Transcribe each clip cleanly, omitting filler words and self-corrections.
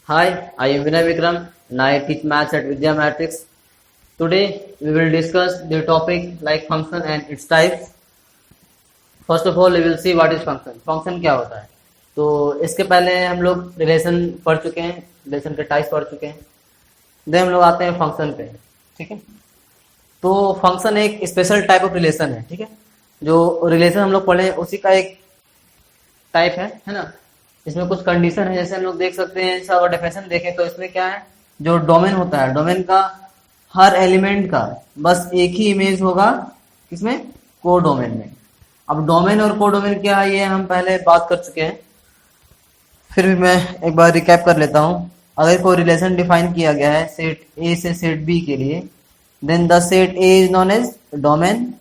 Hi, I am Vinay Vikram and I teach maths at Vidya Matrix. Today we will discuss the topic like function and its types. First of all, we will see what is function. Function क्या होता है? तो इसके पहले हम लोग relation पढ़ चुके हैं, रिलेशन के टाइप्स पढ़ चुके हैं. देन हम लोग आते हैं फंक्शन पे. ठीक है. तो फंक्शन एक स्पेशल टाइप ऑफ रिलेशन है. ठीक है. जो रिलेशन हम लोग पढ़े उसी का एक टाइप है ना. इसमें कुछ कंडीशन है, जैसे हम लोग देख सकते हैं. इसका अगर डेफिनेशन देखें तो इसमें क्या है, जो डोमेन होता है, डोमेन का हर एलिमेंट का बस एक ही इमेज होगा किसमें, को डोमेन में. अब डोमेन और को डोमेन क्या है ये हम पहले बात कर चुके हैं, फिर भी मैं एक बार रिकैप कर लेता हूं. अगर कोई रिलेशन डिफाइन किया गया है सेट ए से सेट बी के लिए, then the set A is known as domain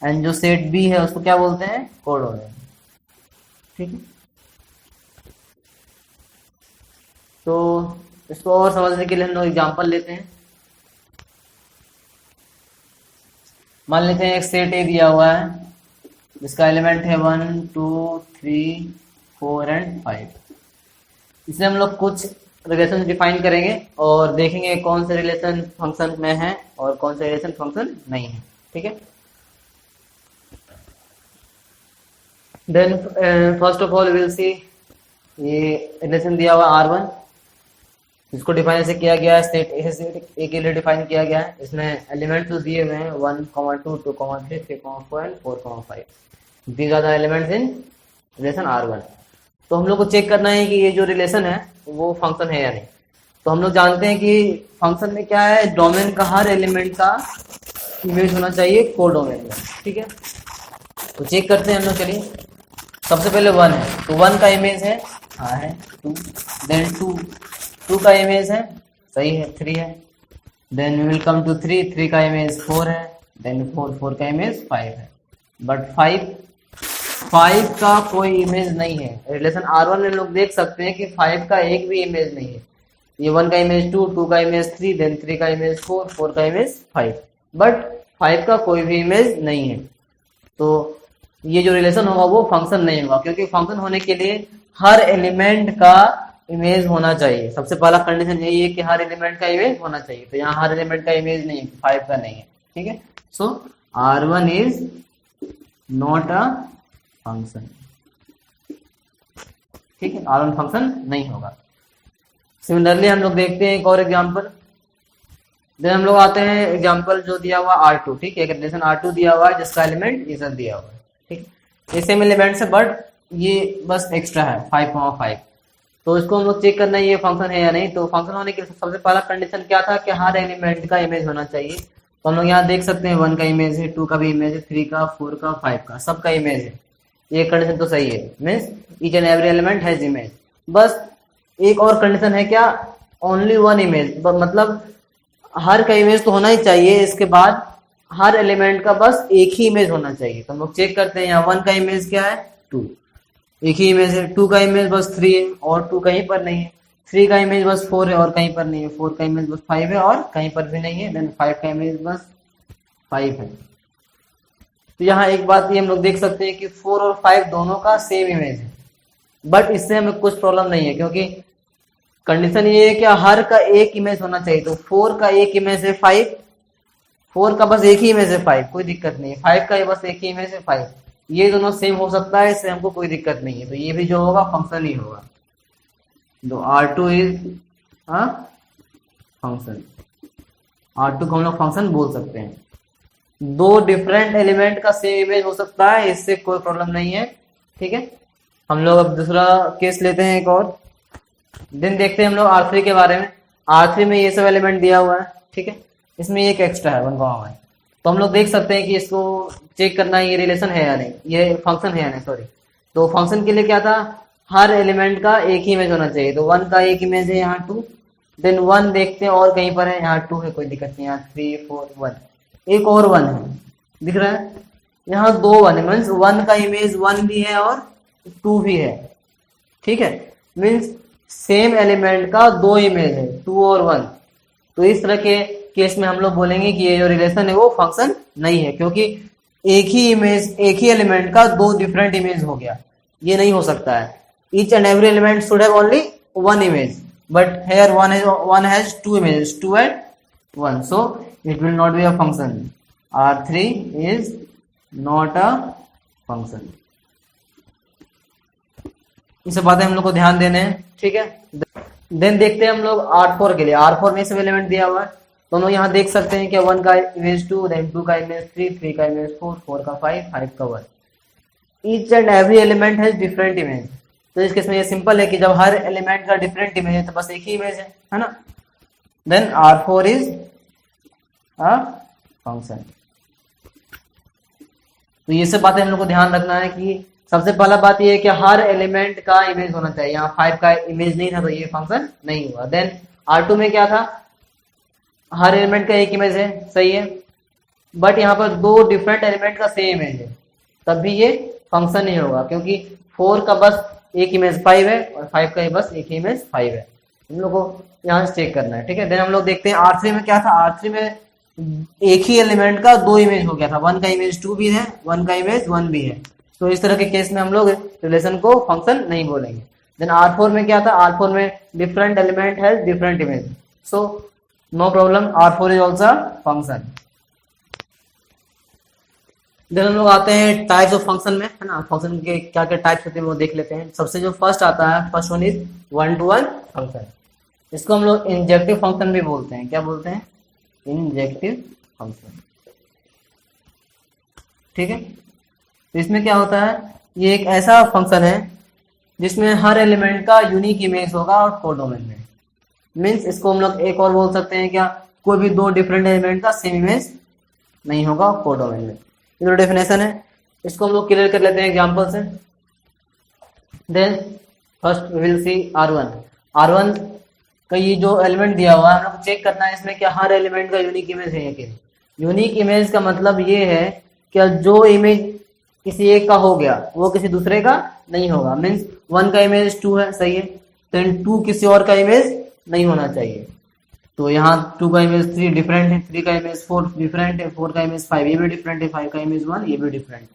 and जो सेट बी है उसको क्या बोलते हैं, को डोमेन. ठीक है. तो इसको और समझने के लिए हम लोग एग्जांपल लेते हैं. मान लेते हैं एक सेट ए दिया हुआ है जिसका एलिमेंट है 1 2 3 4 एंड 5. इसमें हम लोग कुछ रिलेशन डिफाइन करेंगे और देखेंगे कौन से रिलेशन फंक्शन में है और कौन से रिलेशन फंक्शन नहीं है. ठीक है. Then first of all will see, ये रिलेशन दिया हुआ R1, इसको डिफाइन ऐसे किया गया है, सेट ए सेट ए के लिए डिफाइन किया गया है. इसमें एलिमेंट्स जो दिए हुए हैं 1, 2, 2, 3, 3, 4 and 4, 5. These are the elements in relation R1. तो हम लोग को चेक करना है कि ये जो रिलेशन है वो फंक्शन है या नहीं. तो हम लोग जानते हैं कि फंक्शन में क्या है, डोमेन का हर एलिमेंट का इमेज होना चाहिए को डोमेन में. ठीक है. तो चेक करते हैं हम लोग. चलिए, सबसे पहले 1 है तो 1 का इमेज है, हाँ है 2. देन 2 का इमेज है, सही है 3 है. Then we will come to 3 का इमेज 4 है. देन 4 का इमेज 5 है. बट 5 का कोई इमेज नहीं है. रिलेशन R1 में लोग देख सकते हैं कि 5 का एक भी इमेज नहीं है. ये 1 का इमेज 2 का इमेज 3, देन 3 का इमेज 4 का इमेज 5. बट 5 का कोई भी इमेज नहीं है. तो ये जो रिलेशन होगा वो फंक्शन नहीं होगा, क्योंकि फंक्शन होने के लिए हर एलिमेंट का इमेज होना चाहिए. सबसे पहला कंडीशन यही है कि हर एलिमेंट का इमेज होना चाहिए. तो यहाँ हर एलिमेंट का इमेज नहीं है, 5 का नहीं है. ठीक है. सो R1 is not a function. ठीक है. R1 फंक्शन नहीं होगा. सिमिलरली हम लोग देखते हैं एक और एग्जाम्पल. देन हम लोग आते हैं एग्जाम्पल जो दिया हुआ R2. ठीक है. एक रिलेशन R2 दिया हुआ है जिसका एलिमेंट इज दिया हुआ है. ठीक. ये सेम एलिमेंट्स है बट ये बस एक्स्ट्रा है 5, तो इसको हम लोग चेक करना है ये फंक्शन है या नहीं. तो फंक्शन होने के लिए सबसे पहला कंडीशन क्या था कि हर एलिमेंट का इमेज होना चाहिए. तो हम लोग यहाँ देख सकते हैं 1 का इमेज है, 2 का भी इमेज है, 3 का, 4 का, 5 का, सबका इमेज है. ये कंडीशन तो सही है, means each and every element has image. बस एक और कंडीशन है क्या, ओनली 1 इमेज. मतलब हर का इमेज तो होना ही चाहिए, इसके बाद हर एलिमेंट का बस एक ही इमेज होना चाहिए. तो हम लोग चेक करते हैं. यहाँ 1 का इमेज क्या है, 2, एक ही इमेज है. 2 का इमेज बस 3 है और 2 कहीं पर नहीं है. 3 का इमेज बस 4 है और कहीं पर नहीं है. 4 का इमेज बस 5 है और कहीं पर भी नहीं है. देन 5 का इमेज बस 5 है. तो यहाँ एक बात ये हम लोग देख सकते हैं कि 4 और 5 दोनों का सेम इमेज है. बट इससे हमें कुछ प्रॉब्लम नहीं है, क्योंकि कंडीशन ये है कि हर का एक इमेज होना चाहिए. तो 4 का एक इमेज है 5, 4 का बस एक ही इमेज है 5, कोई दिक्कत नहीं है. 5 का बस एक ही इमेज है 5. ये दोनों सेम हो सकता है, इससे हमको कोई दिक्कत नहीं है. तो ये भी जो होगा फंक्शन ही होगा. तो R2 इज फंक्शन. R2 को हम लोग फंक्शन बोल सकते हैं. 2 डिफरेंट एलिमेंट का सेम इमेज हो सकता है, इससे कोई प्रॉब्लम नहीं है. ठीक है. हम लोग अब दूसरा केस लेते हैं एक और. दिन देखते हैं हम लोग R3 के बारे में. R3 में ये सब एलिमेंट दिया हुआ है. ठीक है. इसमें एक एक्स्ट्रा है 1, तो हम लोग देख सकते हैं कि इसको चेक करना है ये रिलेशन है या नहीं, ये फंक्शन है या नहीं, सॉरी. तो फंक्शन के लिए क्या था, हर एलिमेंट का एक ही इमेज होना चाहिए. तो 1 का एक इमेज है यहाँ 2. देन 1 देखते हैं और कहीं पर है, यहाँ 2 है, कोई दिक्कत नहीं. यहाँ 3, 4, 1, एक और 1 है, दिख रहा है. यहाँ 2 1 है, मीन्स 1 का इमेज 1 भी है और 2 भी है. ठीक है. मीन्स सेम एलिमेंट का 2 इमेज है, 2 और 1. तो इस तरह के केस में हम लोग बोलेंगे कि ये जो रिलेशन है वो फंक्शन नहीं है, क्योंकि एक ही इमेज, एक ही एलिमेंट का 2 डिफरेंट इमेज हो गया. ये नहीं हो सकता है. each and every element should have only one image, but here one has two images, 2 and 1, so it will not be a function. R3 is not a function. ये सब बातें हम लोग को ध्यान देने हैं, ठीक है। देन देखते हैं हम लोग R4 के लिए। R4 में सब एलिमेंट दिया हुआ है, तो हम लोग यहाँ देख सकते हैं कि 1 का इमेज 2, देन 2 का इमेज 3, 3 का इमेज 4, 4 का 5, 5 का 1। Each and every element has different image. तो इस केस में ये सिंपल है कि जब हर एलिमेंट का डिफरेंट इमेज है तो बस एक ही इमेज है ना। Then R4 is a function. तो ये सब बातें हम लोग को ध्यान रखना है कि सबसे पहला बात ये है कि हर एलिमेंट का इमेज होना चाहिए। यहाँ 5 का इमेज नहीं था तो ये फंक्शन नहीं हुआ। देन R2 में क्या था, हर एलिमेंट का एक इमेज है, सही है, बट यहाँ पर 2 डिफरेंट एलिमेंट का सेम इमेज है, तब भी ये फंक्शन नहीं होगा, क्योंकि 4 का बस एक इमेज 5 है और 5 का बस एक ही इमेज 5 है। हम लोग को यहाँ से चेक करना है, ठीक है। देन हम लोग देखते हैं R3 में क्या था। R3 में एक ही एलिमेंट का 2 इमेज हो गया था, 1 का इमेज 2 भी है, 1 का इमेज 1 भी है। तो इस तरह के केस में हम लोग रिलेशन को फंक्शन नहीं बोलेंगे। देन R4 में क्या था, R4 में डिफरेंट एलिमेंट है different image, so no problem, R4 is also function. Then हम लोग आते हैं टाइप्स ऑफ फंक्शन में, है ना। फंक्शन के क्या क्या टाइप्स होते हैं वो देख लेते हैं। सबसे जो फर्स्ट आता है, first one is 1 to 1 function. इसको हम लोग इंजेक्टिव फंक्शन भी बोलते हैं। क्या बोलते हैं, इंजेक्टिव फंक्शन, ठीक है। तो इसमें क्या होता है, ये एक ऐसा फंक्शन है जिसमें हर एलिमेंट का यूनिक इमेज होगा और कोडोमेन में। मीन्स इसको हम लोग एक और बोल सकते हैं क्या, कोई भी 2 डिफरेंट एलिमेंट का सेम इमेज नहीं होगा कोडोमेन में। ये तो डेफिनेशन है, इसको हम लोग क्लियर कर लेते हैं एग्जांपल से। Then first we will see R1 का ये जो एलिमेंट दिया हुआ है, हम लोग चेक करना है इसमें क्या हर एलिमेंट का यूनिक इमेज है कि नहीं। यूनिक इमेज का मतलब ये है कि जो इमेज किसी एक का हो गया वो किसी दूसरे का नहीं होगा। मीन्स 1 का इमेज 2 है, सही है, देन 2 किसी और का इमेज नहीं होना चाहिए। तो यहाँ 2 का इमेज 3 डिफरेंट है, 3 का इमेज 4 डिफरेंट है, 4 का इमेज 5 ये भी डिफरेंट है, 5 का इमेज 1 ये भी डिफरेंट है।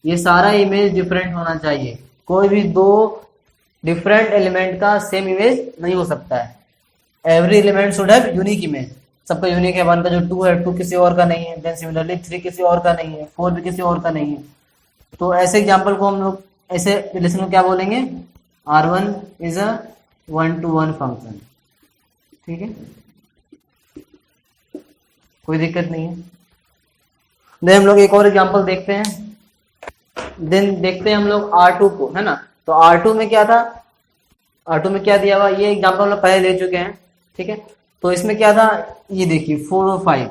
ये सारा इमेज डिफरेंट होना चाहिए, कोई भी 2 डिफरेंट एलिमेंट का सेम इमेज नहीं हो सकता है। Every element should have unique image, सबका यूनिक है। 1 का जो 2 है 2 किसी और का नहीं है, देन सिमिलरली 3 किसी और का नहीं है, 4 भी किसी और का नहीं है। तो ऐसे एग्जाम्पल को हम लोग ऐसे रिलेशन को क्या बोलेंगे, R1 is a 1 to 1 function, ठीक है, कोई दिक्कत नहीं है। देन हम लोग एक और एग्जांपल देखते हैं। देन देखते हैं हम लोग R2 को, है ना। तो R2 में क्या था, R2 में क्या दिया हुआ, ये एग्जांपल हम लोग पहले ले चुके हैं, ठीक है। तो इसमें क्या था, ये देखिए 4 और 5,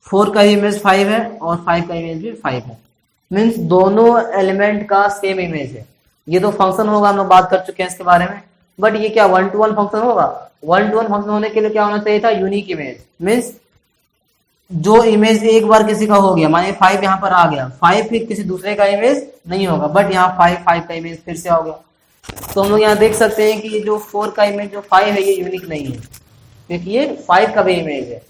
4 का इमेज 5 है और 5 का इमेज भी 5 है। मीन्स दोनों एलिमेंट का सेम इमेज है। ये तो फंक्शन होगा, हम लोग बात कर चुके हैं इसके बारे में, बट ये क्या 1 to 1 फंक्शन होगा। 1 to 1 फंक्शन होने के लिए क्या होना चाहिए था, यूनिक इमेज। मीन्स जो इमेज एक बार किसी का हो गया, माने 5 यहाँ पर आ गया, 5 फिर किसी दूसरे का इमेज नहीं होगा, बट यहाँ 5 का इमेज फिर से आ गया। तो हम लोग यहाँ देख सकते हैं कि ये जो 4 का इमेज जो 5 है ये यूनिक नहीं है, क्योंकि ये 5 का भी इमेज है।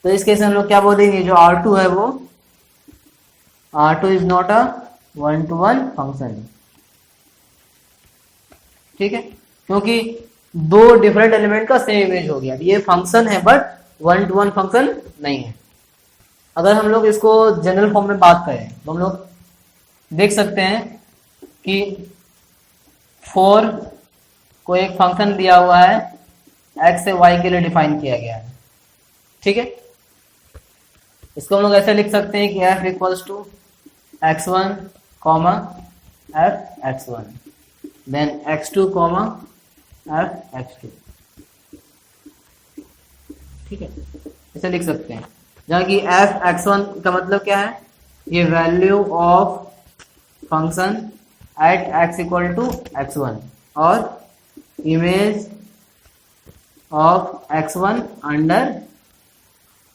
तो इस केस में हम लोग क्या बोलेंगे, जो R2 है वो R2 is not a 1 to 1 function, ठीक है, क्योंकि 2 डिफरेंट एलिमेंट का सेम इमेज हो गया। ये फंक्शन है बट 1 to 1 फंक्शन नहीं है। अगर हम लोग इसको जनरल फॉर्म में बात करें तो हम लोग देख सकते हैं कि 4 को एक फंक्शन दिया हुआ है, x से y के लिए डिफाइन किया गया है, ठीक है। इसको हम लोग ऐसे लिख सकते हैं कि f equals to x1 comma f x1 then x2 comma f x2, ठीक है, ऐसे लिख सकते हैं। जहाँ की f x1 का मतलब क्या है, ये value of function at x equal to x1 और image of x1 under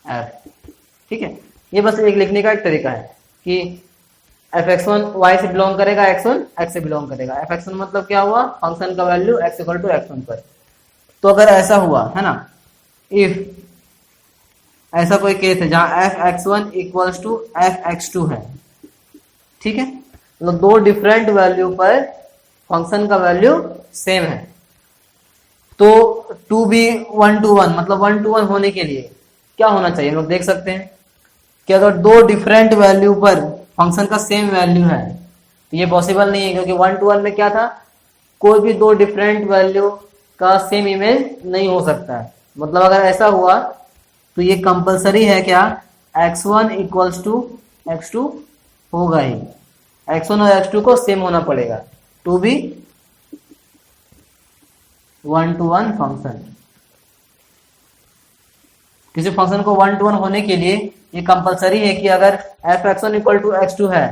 f, ठीक है। ये बस एक लिखने का एक तरीका है कि f(x1) y से बिलोंग करेगा, x1 x से बिलोंग करेगा। f(x1) मतलब क्या हुआ, फंक्शन का value x equal to x1 पर। तो अगर ऐसा हुआ है ना, इफ ऐसा कोई केस है जहां f(x1) इक्वल्स टू f(x2) है, ठीक है, मतलब 2 डिफरेंट वैल्यू पर फंक्शन का वैल्यू सेम है। तो टू बी 1 to 1 मतलब 1 to 1 होने के लिए क्या होना चाहिए, हम लोग देख सकते हैं कि अगर दो डिफरेंट वैल्यू पर फंक्शन का सेम वैल्यू है तो ये पॉसिबल नहीं है, क्योंकि 1 to 1 में क्या था, कोई भी दो डिफरेंट वैल्यू का सेम इमेज नहीं हो सकता है। मतलब अगर ऐसा हुआ तो ये कंपलसरी है क्या, x1 इक्वल्स टू x2 होगा ही, x1 और x2 को सेम होना पड़ेगा टू बी 1 to 1 फंक्शन। किसी फंक्शन को 1 to 1 होने के लिए ये कंपलसरी है कि अगर f(x1) इक्वल टू x2 है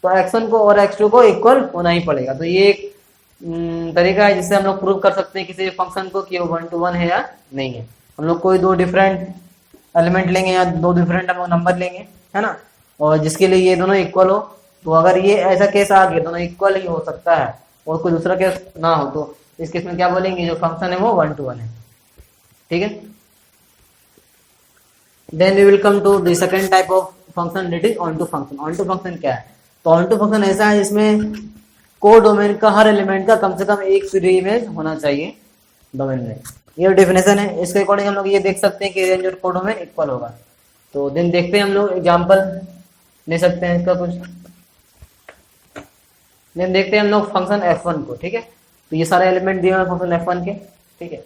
तो x1 को और x2 को इक्वल होना ही पड़ेगा। तो ये एक तरीका है जिससे हम लोग प्रूव कर सकते हैं किसी फंक्शन को कि वो 1 to 1 है या नहीं है। हम लोग कोई दो डिफरेंट एलिमेंट लेंगे या दो डिफरेंट हम लोग नंबर लेंगे, है ना, और जिसके लिए ये दोनों इक्वल हो, तो अगर ये ऐसा केस आ गया दोनों इक्वल ही हो सकता है और कोई दूसरा केस ना हो, तो इस केस में क्या बोलेंगे, जो फंक्शन है वो 1 to 1 है। ठीक है, then we will come to the second type of function, that is onto function. Onto function क्या है, तो ऑन टू फंक्शन ऐसा है जिसमें को डोमेन का हर एलिमेंट का कम से कम एक फ्री इमेज होना चाहिए डोमेन में। ये डेफिनेशन है, इसके अकॉर्डिंग हम लोग ये देख सकते हैं कि रेंज और को डोमेन इक्वल होगा। तो देन देखते हैं हम लोग एग्जांपल ले सकते हैं इसका कुछ। देन देखते हैं हम लोग फंक्शन f1 को। ठीक है, तो ये सारे एलिमेंट दिए हुए फंक्शन f1 के। ठीक है,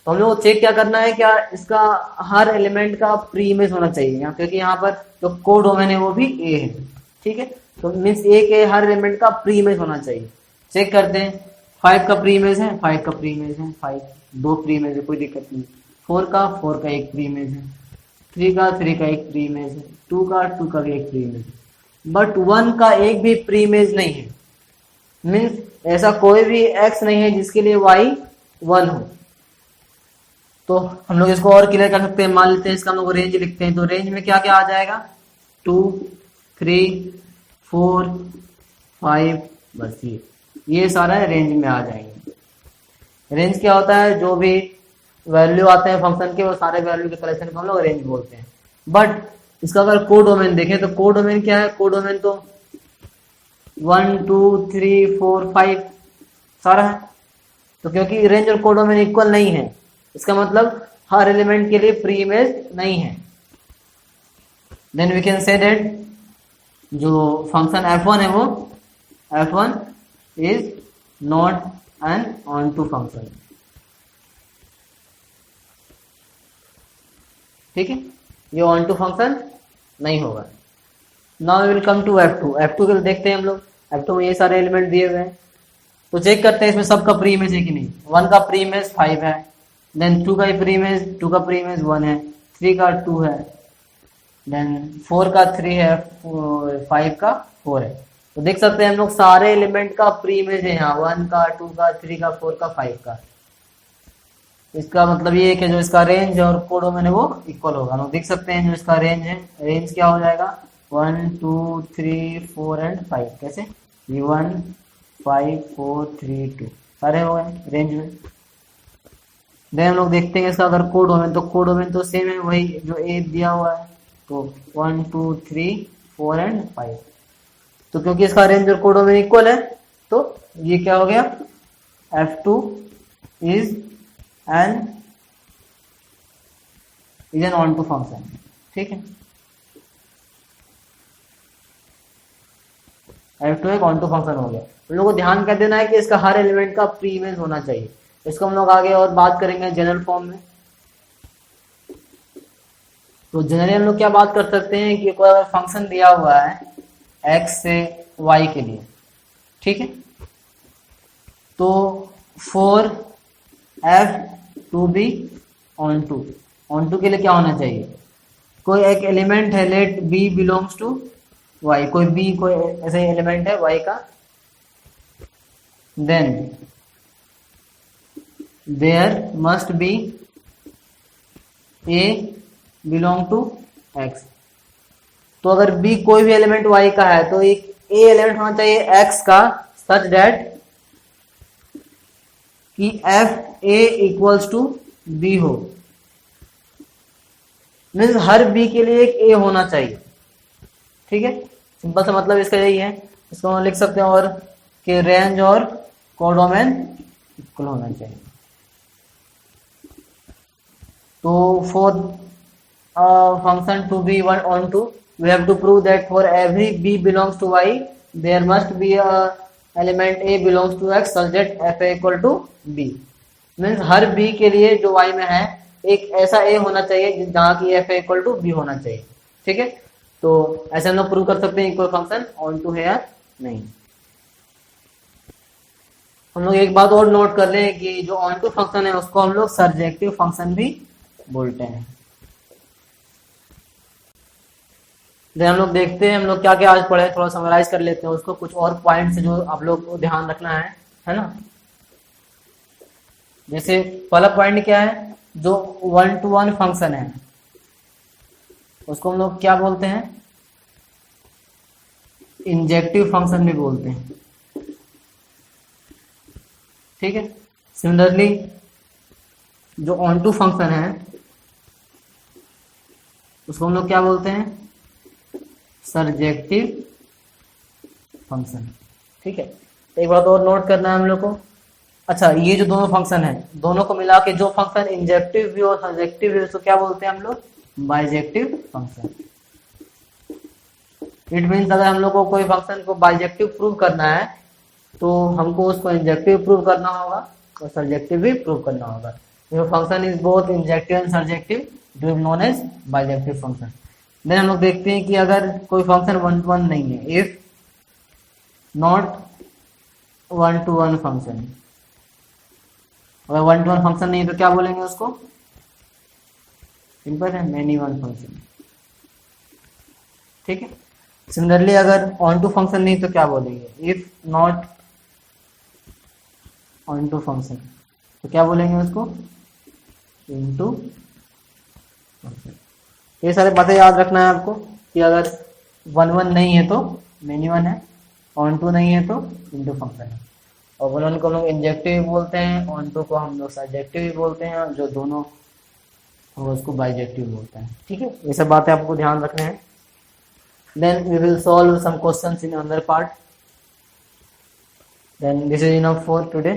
तो हम लोग को चेक क्या करना है, क्या इसका हर एलिमेंट का प्री इमेज होना चाहिए यहाँ, क्योंकि यहाँ पर जो को डोमेन है वो भी a है। ठीक है, तो मीन्स a के हर एलिमेंट का प्री इमेज होना चाहिए। चेक करते हैं, 5 का प्री इमेज है, 5 का प्री इमेज है, 5 दो प्री इमेज है, कोई दिक्कत नहीं। 4 का एक प्री इमेज है, 3 का एक प्री इमेज है, 2 का भी एक प्री इमेज है, बट 1 का एक भी प्री इमेज नहीं है। मीन्स ऐसा कोई भी x नहीं है जिसके लिए y 1 हो। तो हम लोग इसको और क्लियर कर सकते हैं, मान लेते हैं इसका हम लोग रेंज लिखते हैं। तो रेंज में क्या क्या आ जाएगा, 2, 3, 4, 5, बस ये सारा रेंज में आ जाएंगे। रेंज क्या होता है, जो भी वैल्यू आते हैं फंक्शन के वो सारे वैल्यू के कलेक्शन को हम लोग रेंज बोलते हैं। बट इसका अगर को डोमेन देखें तो को डोमेन क्या है, को डोमेन तो 1, 2, 3, 4, 5 सारा है। तो क्योंकि रेंज और को डोमेन इक्वल नहीं है, इसका मतलब हर एलिमेंट के लिए प्री इमेज नहीं है। Then we can say that जो फंक्शन f1 है वो f1 is not an onto function. ठीक है, ये ऑन टू फंक्शन नहीं होगा। Now we will come to f2। f2 के लिए देखते हैं हम लोग, f2 में ये सारे एलिमेंट दिए हुए हैं, तो चेक करते हैं इसमें सबका प्री इमेज है कि नहीं। 1 का प्री इमेज 5 है, देन 2 का प्री इमेज 1 है, 3 का 2 है, देन 4 का 3 है, 5 का 4 है। तो देख सकते हैं हम लोग सारे एलिमेंट का प्री इमेज है यहाँ, 1 का, 2 का, 3 का, 4 का, 5 का। इसका मतलब ये है कि जो इसका रेंज और को डोमेन है वो इक्वल होगा। हम लोग देख सकते हैं जो इसका रेंज है, रेंज क्या हो जाएगा, 1, 2, 3, 4 एंड 5। कैसे, ये 1, 5, 4, 3, 2 सारे हो गए रेंज में। देन हम लोग देखते हैं इसका अगर को डोमेन, तो को डोमेन तो सेम है, वही जो ए दिया हुआ है, तो 1, 2, 3, 4 एंड 5। तो क्योंकि इसका रेंज और को डोमेन इक्वल है तो ये क्या हो गया, f2 is an onto function. ठीक है, f2 एक ऑन टू फंक्शन हो गया। हम लोग को ध्यान कर देना है कि इसका हर एलिमेंट का प्री इमेज होना चाहिए। इसको हम लोग आगे और बात करेंगे जनरल फॉर्म में। तो जनरली हम लोग क्या बात कर सकते हैं कि कोई अगर फंक्शन दिया हुआ है x से y के लिए, ठीक है, तो for f to be onto के लिए क्या होना चाहिए, कोई एक एलिमेंट है, let b belongs to y, कोई ऐसे एलिमेंट है y का, then there must be a belong to x। तो अगर b कोई भी एलिमेंट y का है तो एक a एलिमेंट होना चाहिए x का, सच दैट कि f a equals to b हो। मीन्स हर b के लिए एक a होना चाहिए। ठीक है, सिंपल सा मतलब इसका यही है। इसको हम लिख सकते हैं और कि रेंज और कोडोमेन इक्वल होना चाहिए। तो for function to be one on to, we have to prove that for every b belongs to y, there must be a element a belongs to x such that f equal to b। Means हर b के लिए जो y में है एक ऐसा a होना चाहिए जहाँ की f इक्वल टू b होना चाहिए। ठीक है, तो ऐसे हम लोग प्रूव कर सकते हैं इक्वल फंक्शन ऑन टू है या नहीं। हम लोग एक बात और नोट कर लें कि जो ऑन टू फंक्शन है उसको हम लोग सर्जेक्टिव फंक्शन भी बोलते हैं। देन हम लोग देखते हैं हम लोग क्या क्या आज पढ़े, थोड़ा समराइज कर लेते हैं उसको, कुछ और पॉइंट्स जो आप लोग को ध्यान रखना है ना। जैसे पहला पॉइंट क्या है, जो 1-to-1 फंक्शन है उसको हम लोग क्या बोलते हैं, इंजेक्टिव फंक्शन भी बोलते हैं। ठीक है, सिमिलरली जो ऑन टू फंक्शन है उसको हम लोग क्या बोलते हैं, सर्जेक्टिव फंक्शन। ठीक है, एक बात और नोट करना है हम लोग को। अच्छा, ये जो दोनों फंक्शन है दोनों को मिला के जो फंक्शन इंजेक्टिव भी और सर्जेक्टिव भी उसको क्या बोलते हैं हम लोग, बाइजेक्टिव फंक्शन। इट मीन्स अगर हम लोग को कोई फंक्शन को बाइजेक्टिव प्रूव करना है तो हमको उसको इंजेक्टिव प्रूव करना होगा और सर्जेक्टिव भी प्रूव करना होगा। तो function is both injective and surjective, जो known as bijective function. Then हम लोग देखते हैं कि अगर कोई फंक्शन 1-to-1 नहीं है, इफ नॉट 1-to-1 फंक्शन, अगर 1-to-1 फंक्शन नहीं है तो क्या बोलेंगे उसको, सिंपल है, मेनी वन फंक्शन। ठीक है, सिमिलरली अगर ऑन टू फंक्शन नहीं तो क्या बोलेंगे, if not onto function तो क्या बोलेंगे उसको, इनटू फंक्शन। ये सारी बातें याद रखना है आपको कि अगर 1-1 नहीं है तो मेनी वन है, ऑन टू नहीं है तो इनटू फंक्शन है। और 1-1 को हम लोग इंजेक्टिव बोलते हैं, ऑन टू को हम लोग सर्जेक्टिव बोलते हैं, जो दोनों हो उसको बाइजेक्टिव बोलते हैं। ठीक है, ये सब बातें आपको ध्यान रखने हैं। Then we will solve some questions in another part. Then this is enough for today.